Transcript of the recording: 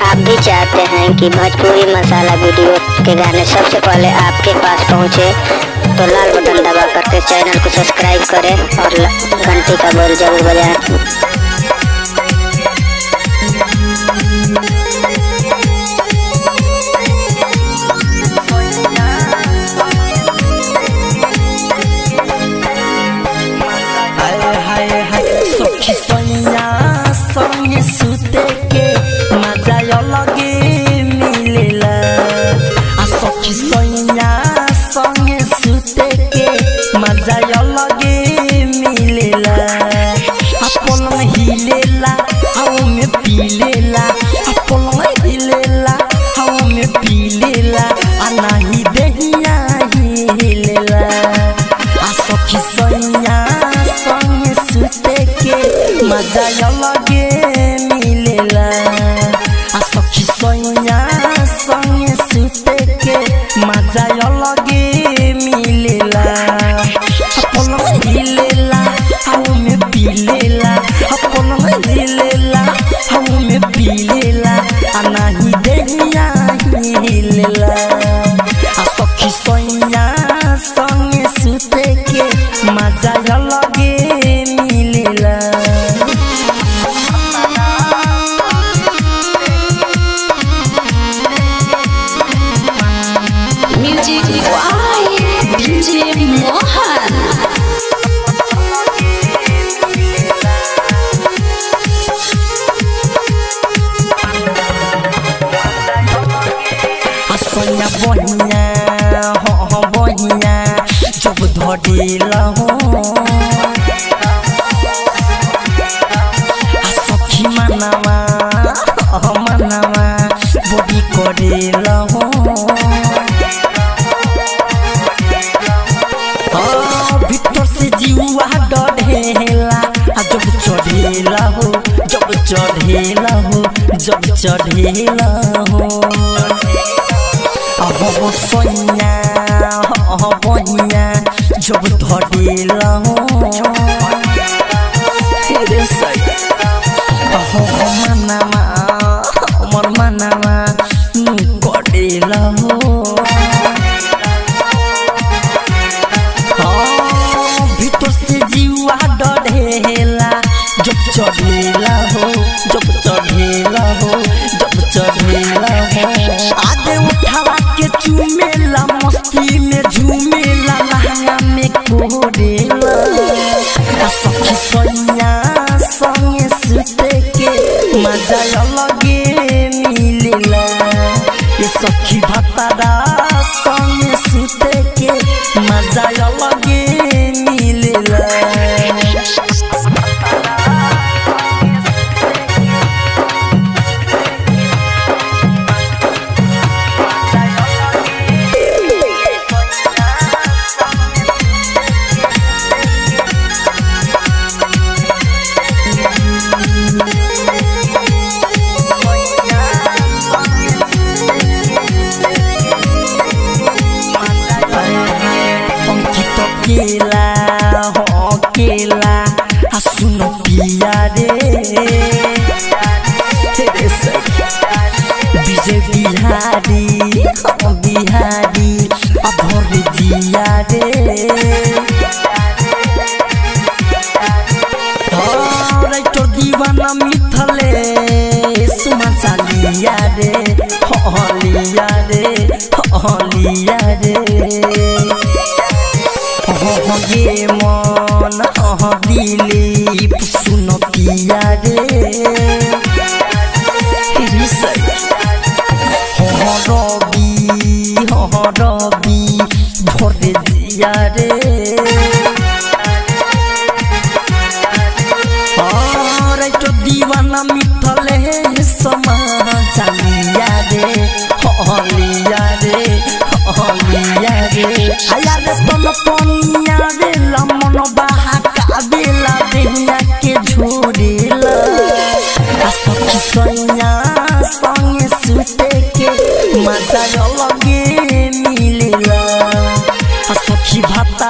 आप भी चाहते हैं कि भोजपुरी मसाला वीडियो के गाने सबसे पहले आपके पास पहुंचे, तो लाल बटन दबा करके चैनल को सब्सक्राइब करें और घंटी का बेल जरूर बजाएं। सखी सैया संगे सुते के मजा अलगे मिलेला। सखी सैया संगे सुते के मजा अलगे मिलेला। पलंग हिलेला हवा में पीलेला, पलंग हिलेला हवा में पीलेला, नाही देहिया हिलेला। सखी सैया संगे सुते के मजा अलगे मिलेला। सखी सैया संगे सुते के मजा अलगे मिलेला। पलंग हिलेला हवा में पीलेला, पलंग हिलेला हवा में पीलेला, नाही देहिया हिलेला। सखी सैया संगे सुते के मजा अलगे मिलेला। Music by DJ Mohan. Sonia बहिया हो बहिया जब धरेला हो, सखी मनवा मनवा बड़ी करेला हो। भीतर से जीवा डरेला जब चढ़ेला हो, जब चढ़ेला हो, जब चढ़ेला हो। सोनिया बहिया जब धरेला हो, मनवा हमर मनवा करेला हो। भीतर से जीवा डरेला जब चढ़ेला हो, जब चढ़ेला हो, जब चढ़ेला हो। आगे उठावा के चूमेला मस्ती में झूमेला, लहंगा में कोरेला। सखी सैया संगे सुते के मजा अलगे मिलेला। सखी भतारा संगे सुते के मजा अलगे मिलेला। केला हो केला सुनो पिया रे, विजय बिहारी बिहारी भर दिया रे। राइटर दीवाना मिथले सुमसा लिया रे, लिया रे, लिया रे। ये मन दिलीप सुनो पिया रे, रवि भर दिया रे। राइटर दीवाना मिथले समाजा लिया रे, लिया रे, लिया रे। आया रे तन पनिया रे मन बहाका बेला देहिया के झोरेला। सखी सैया संगे सुते के मजा अलगे मिलेला। सखी भाता